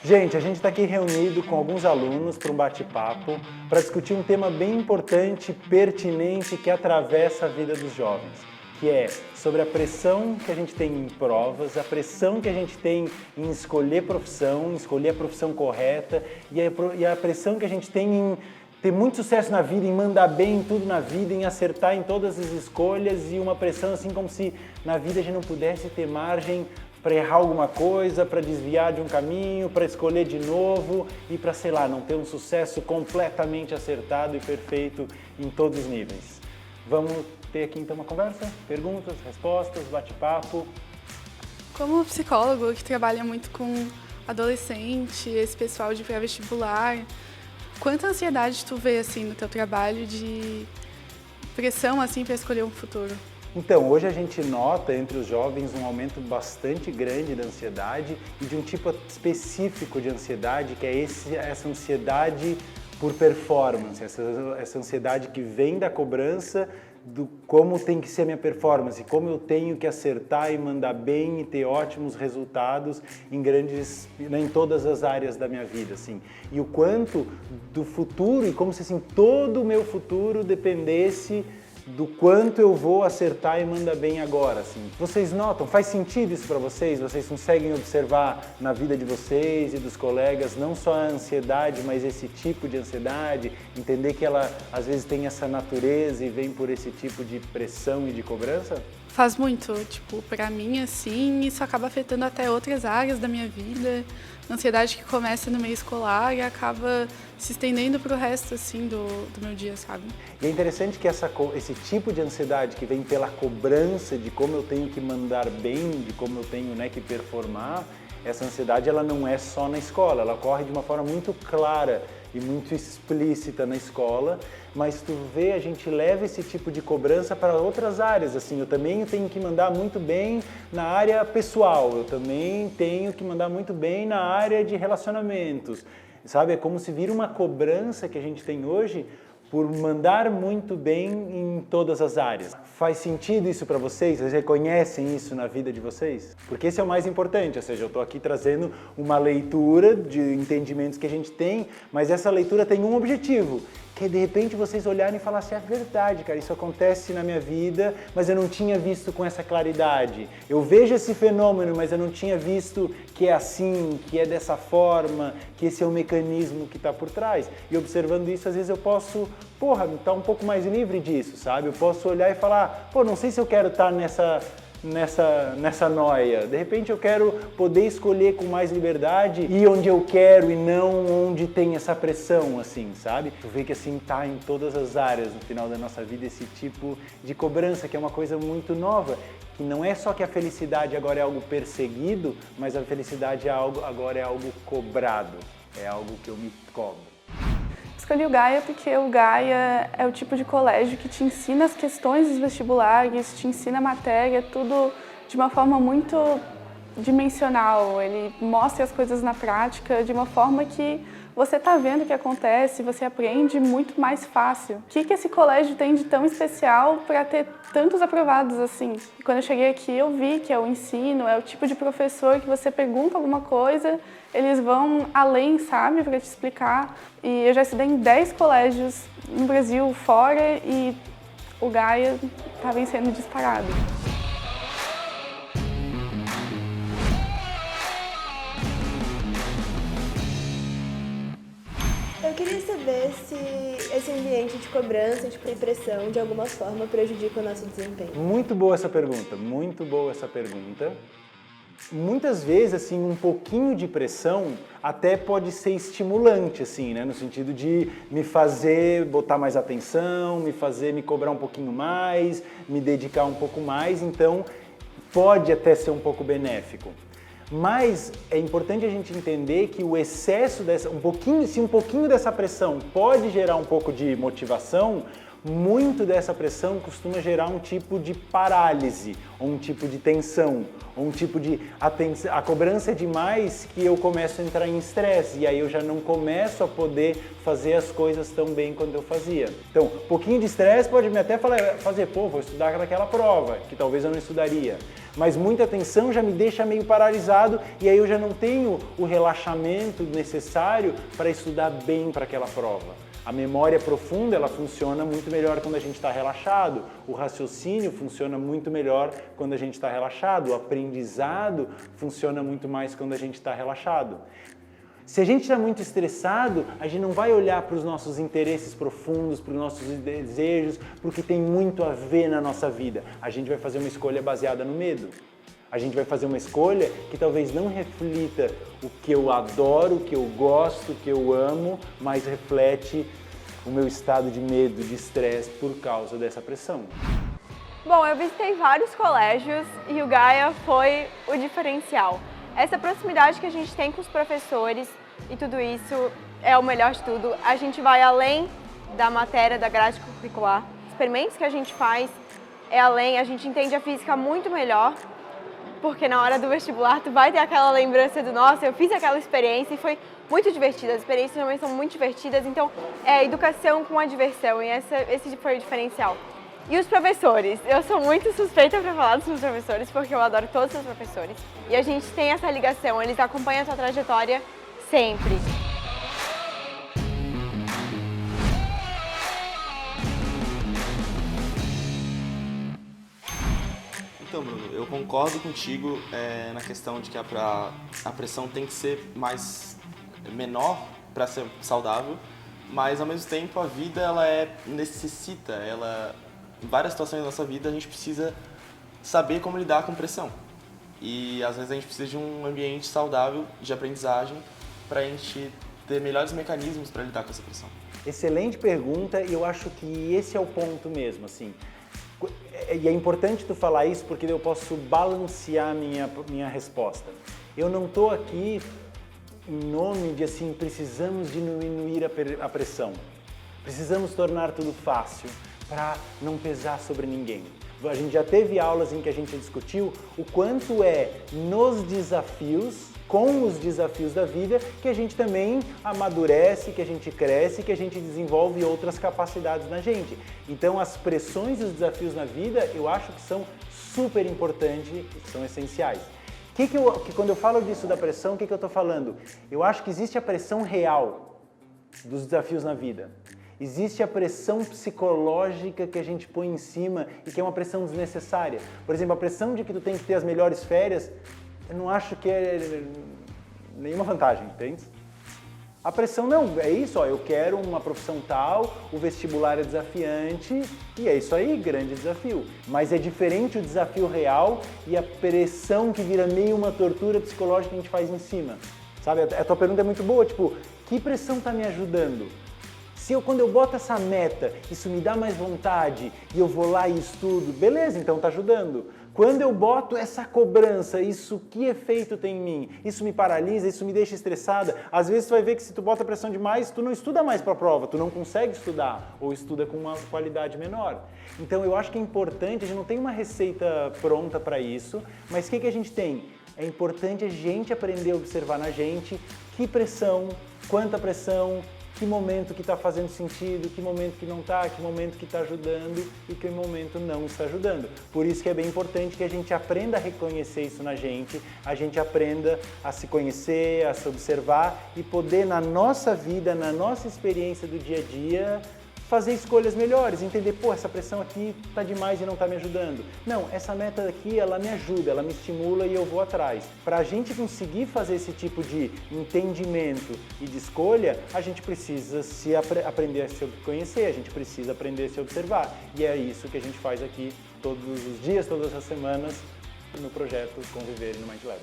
Gente, a gente está aqui reunido com alguns alunos para um bate-papo para discutir um tema bem importante, pertinente, que atravessa a vida dos jovens, que é sobre a pressão que a gente tem em provas, a pressão que a gente tem em escolher profissão, escolher a profissão correta e a pressão que a gente tem em ter muito sucesso na vida, em mandar bem em tudo na vida, em acertar em todas as escolhas e uma pressão assim como se na vida a gente não pudesse ter margem para errar alguma coisa, para desviar de um caminho, para escolher de novo e para, sei lá, não ter um sucesso completamente acertado e perfeito em todos os níveis. Vamos ter aqui então uma conversa, perguntas, respostas, bate-papo. Como psicólogo que trabalha muito com adolescente, esse pessoal de pré-vestibular, quanta ansiedade tu vê assim no teu trabalho de pressão assim para escolher um futuro? Então, hoje a gente nota entre os jovens um aumento bastante grande da ansiedade e de um tipo específico de ansiedade, que é essa ansiedade por performance, essa ansiedade que vem da cobrança do como tem que ser a minha performance, como eu tenho que acertar e mandar bem e ter ótimos resultados em todas as áreas da minha vida, assim. E o quanto do futuro e como se assim todo o meu futuro dependesse do quanto eu vou acertar e mandar bem agora, assim. Vocês notam? Faz sentido isso para vocês? Vocês conseguem observar na vida de vocês e dos colegas não só a ansiedade, mas esse tipo de ansiedade? Entender que ela às vezes tem essa natureza e vem por esse tipo de pressão e de cobrança? Faz muito, tipo, pra mim, assim, isso acaba afetando até outras áreas da minha vida. Ansiedade que começa no meio escolar e acaba se estendendo pro resto, assim, do meu dia, sabe? E é interessante que esse tipo de ansiedade que vem pela cobrança de como eu tenho que mandar bem, de como eu tenho, né, que performar, essa ansiedade ela não é só na escola, ela ocorre de uma forma muito clara e muito explícita na escola, mas tu vê, a gente leva esse tipo de cobrança para outras áreas, assim, eu também tenho que mandar muito bem na área pessoal, eu também tenho que mandar muito bem na área de relacionamentos, sabe? É como se vira uma cobrança que a gente tem hoje por mandar muito bem em todas as áreas. Faz sentido isso para vocês? Vocês reconhecem isso na vida de vocês? Porque esse é o mais importante, ou seja, eu estou aqui trazendo uma leitura de entendimentos que a gente tem, mas essa leitura tem um objetivo, que é de repente vocês olharem e falarem assim, é verdade, cara, isso acontece na minha vida, mas eu não tinha visto com essa claridade. Eu vejo esse fenômeno, mas eu não tinha visto que é assim, que é dessa forma, que esse é o mecanismo que está por trás. E observando isso, às vezes eu posso, estar um pouco mais livre disso, sabe? Eu posso olhar e falar, não sei se eu quero estar nessa noia. De repente eu quero poder escolher com mais liberdade e onde eu quero e não onde tem essa pressão, assim, sabe? Tu vê que assim tá em todas as áreas no final da nossa vida esse tipo de cobrança, que é uma coisa muito nova, que não é só que a felicidade agora é algo perseguido, mas a felicidade agora é algo cobrado, é algo que eu me cobro. Escolhi o Gaia porque o Gaia é o tipo de colégio que te ensina as questões dos vestibulares, te ensina a matéria, tudo de uma forma muito dimensional. Ele mostra as coisas na prática de uma forma que você está vendo o que acontece, você aprende muito mais fácil. O que esse colégio tem de tão especial para ter tantos aprovados assim? E quando eu cheguei aqui eu vi que é o ensino, é o tipo de professor que você pergunta alguma coisa, eles vão além, sabe, para te explicar. E eu já estudei em 10 colégios no Brasil, fora, e o Gaia está vencendo disparado. Eu queria saber se esse ambiente de cobrança, de pressão, de alguma forma prejudica o nosso desempenho. Muito boa essa pergunta, muito boa essa pergunta. Muitas vezes, assim, um pouquinho de pressão até pode ser estimulante, assim, né? No sentido de me fazer botar mais atenção, me fazer me cobrar um pouquinho mais, me dedicar um pouco mais, então pode até ser um pouco benéfico. Mas é importante a gente entender que o excesso se um pouquinho dessa pressão pode gerar um pouco de motivação, muito dessa pressão costuma gerar um tipo de parálise, ou um tipo de tensão, ou um tipo de a cobrança é demais que eu começo a entrar em estresse e aí eu já não começo a poder fazer as coisas tão bem quanto eu fazia. Então, um pouquinho de estresse pode me até fazer, pô, vou estudar naquela prova, que talvez eu não estudaria. Mas muita tensão já me deixa meio paralisado e aí eu já não tenho o relaxamento necessário para estudar bem para aquela prova. A memória profunda, ela funciona muito melhor quando a gente está relaxado, o raciocínio funciona muito melhor quando a gente está relaxado, o aprendizado funciona muito mais quando a gente está relaxado. Se a gente está muito estressado, a gente não vai olhar para os nossos interesses profundos, para os nossos desejos, para o que tem muito a ver na nossa vida. A gente vai fazer uma escolha baseada no medo. A gente vai fazer uma escolha que talvez não reflita o que eu adoro, o que eu gosto, o que eu amo, mas reflete o meu estado de medo, de estresse por causa dessa pressão. Bom, eu visitei vários colégios e o Gaia foi o diferencial. Essa proximidade que a gente tem com os professores e tudo isso é o melhor de tudo. A gente vai além da matéria, da grade curricular. Os experimentos que a gente faz é além, a gente entende a física muito melhor. Porque na hora do vestibular tu vai ter aquela lembrança do nossa, eu fiz aquela experiência e foi muito divertida. As experiências também são muito divertidas, então é educação com a diversão e esse foi o diferencial. E os professores, eu sou muito suspeita para falar dos meus professores porque eu adoro todos os professores. E a gente tem essa ligação, eles acompanham a tua trajetória sempre. Então, Bruno, eu concordo contigo na questão de que a pressão tem que ser menor para ser saudável, mas ao mesmo tempo a vida necessita, em várias situações da nossa vida a gente precisa saber como lidar com pressão. E às vezes a gente precisa de um ambiente saudável de aprendizagem para a gente ter melhores mecanismos para lidar com essa pressão. Excelente pergunta e eu acho que esse é o ponto mesmo, assim. E é importante tu falar isso porque eu posso balancear minha resposta. Eu não estou aqui em nome de assim, precisamos diminuir a pressão. Precisamos tornar tudo fácil para não pesar sobre ninguém. A gente já teve aulas em que a gente discutiu o quanto é nos desafios, com os desafios da vida, que a gente também amadurece, que a gente cresce, que a gente desenvolve outras capacidades na gente. Então as pressões e os desafios na vida, eu acho que são super importantes, são essenciais. Quando eu falo disso da pressão, o que eu estou falando? Eu acho que existe a pressão real dos desafios na vida. Existe a pressão psicológica que a gente põe em cima e que é uma pressão desnecessária. Por exemplo, a pressão de que tu tem que ter as melhores férias, eu não acho que é nenhuma vantagem, entende? A pressão não, é isso, ó, eu quero uma profissão tal, o vestibular é desafiante e é isso aí, grande desafio. Mas é diferente o desafio real e a pressão que vira meio uma tortura psicológica que a gente faz em cima. Sabe, a tua pergunta é muito boa, tipo, que pressão está me ajudando? Quando eu boto essa meta, isso me dá mais vontade e eu vou lá e estudo, beleza, então tá ajudando. Quando eu boto essa cobrança, isso que efeito tem em mim? Isso me paralisa, isso me deixa estressada. Às vezes tu vai ver que se tu bota pressão demais, tu não estuda mais para a prova, tu não consegue estudar ou estuda com uma qualidade menor. Então eu acho que é importante, a gente não tem uma receita pronta para isso, mas o que a gente tem? É importante a gente aprender a observar na gente que pressão, quanta pressão, que momento que está fazendo sentido, que momento que não está, que momento que está ajudando e que momento não está ajudando. Por isso que é bem importante que a gente aprenda a reconhecer isso na gente, a gente aprenda a se conhecer, a se observar e poder na nossa vida, na nossa experiência do dia a dia, fazer escolhas melhores, entender, pô, essa pressão aqui tá demais e não tá me ajudando. Não, essa meta aqui, ela me ajuda, ela me estimula e eu vou atrás. Para a gente conseguir fazer esse tipo de entendimento e de escolha, a gente precisa aprender a se conhecer, a gente precisa aprender a se observar. E é isso que a gente faz aqui todos os dias, todas as semanas, no projeto Conviver no Mind Lab.